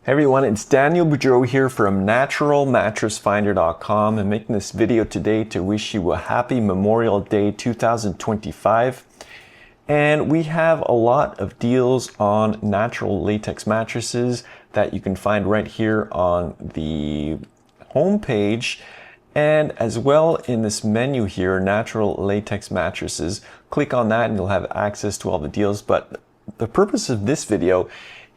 Hey everyone, it's Daniel Boudreau here from naturalmattressfinder.com and making this video today to wish you a happy Memorial Day 2025. And we have a lot of deals on natural latex mattresses that you can find right here on the home page, and as well in this menu here, natural latex mattresses. Click on that and you'll have access to all the deals. But the purpose of this video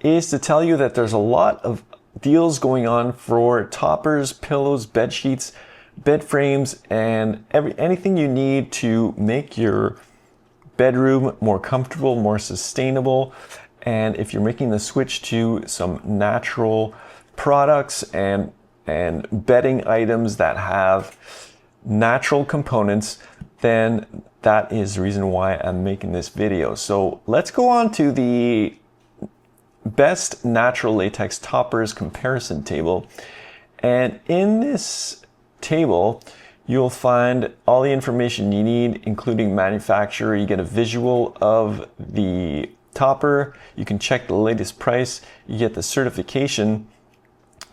is to tell you that there's a lot of deals going on for toppers, pillows, bed sheets, bed frames, and anything you need to make your bedroom more comfortable, more sustainable. And if you're making the switch to some natural products and bedding items that have natural components, then that is the reason why I'm making this video. So let's go on to the best natural latex toppers comparison table. And in this table, you'll find all the information you need, including manufacturer. You get a visual of the topper. You can check the latest price. You get the certification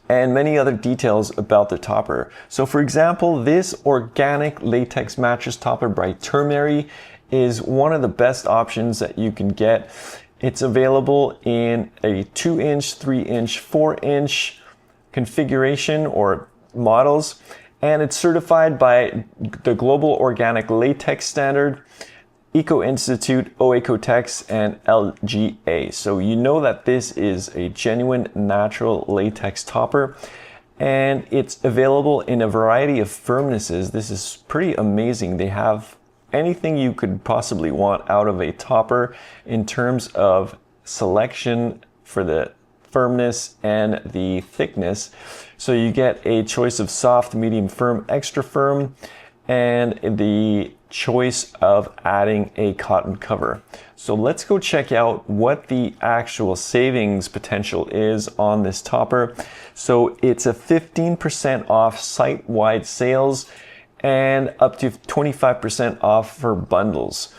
and many other details about the topper. So for example, this organic latex mattress topper by Ternary is one of the best options that you can get. It's available in a 2-inch, 3-inch, 4-inch configuration or models, and it's certified by the Global Organic Latex Standard, Eco Institute, Oecotex, and LGA. So you know that this is a genuine natural latex topper, and it's available in a variety of firmnesses. This is pretty amazing. They have anything you could possibly want out of a topper in terms of selection for the firmness and the thickness. So you get a choice of soft, medium, firm, extra firm, and the choice of adding a cotton cover. So let's go check out what the actual savings potential is on this topper. So it's a 15% off site-wide sales and up to 25% off for bundles.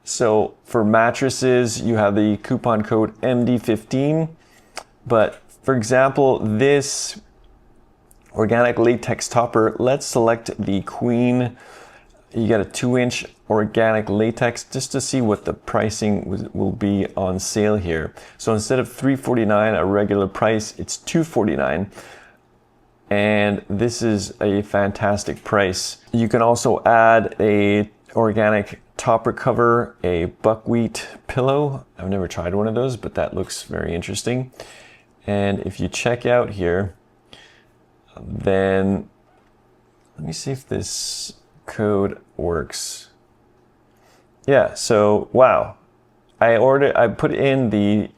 So for mattresses, you have the coupon code MD15. But for example, this organic latex topper, let's select the queen. You get a 2-inch organic latex just to see what the pricing will be on sale here. So instead of $349 a regular price, it's $249. And this is a fantastic price. You can also add a organic topper cover, a buckwheat pillow. I've never tried one of those, but that looks very interesting. And if you check out here, then let me see if this code works. Yeah, so wow. I put in the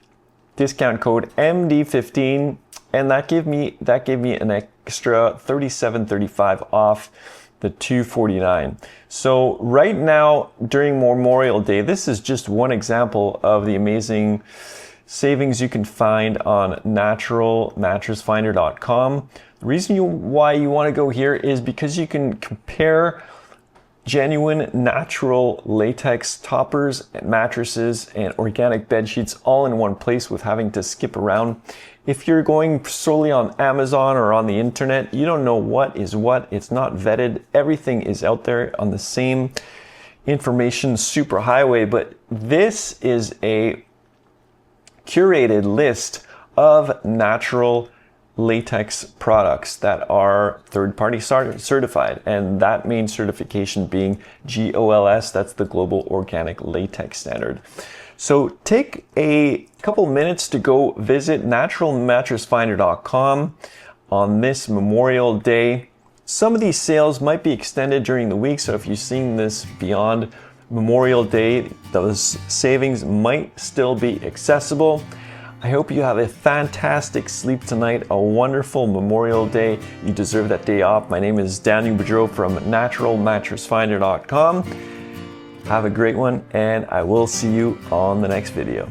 discount code MD15, and that gave me an extra $37.35 off the $249. So right now during Memorial Day, this is just one example of the amazing savings you can find on naturalmattressfinder.com. The reason why you want to go here is because you can compare genuine natural latex toppers and mattresses and organic bed sheets all in one place with having to skip around. If you're going solely on Amazon or on the internet, you don't know what is what. It's not vetted. Everything is out there on the same information superhighway, but this is a curated list of natural latex products that are third-party certified, and that main certification being GOLS, that's the Global Organic Latex Standard. So take a couple minutes to go visit naturalmattressfinder.com on this Memorial Day. Some of these sales might be extended during the week, so if you've seen this beyond Memorial Day, those savings might still be accessible. I hope you have a fantastic sleep tonight, a wonderful Memorial Day. You deserve that day off. My name is Daniel Boudreau from naturalmattressfinder.com. Have a great one, and I will see you on the next video.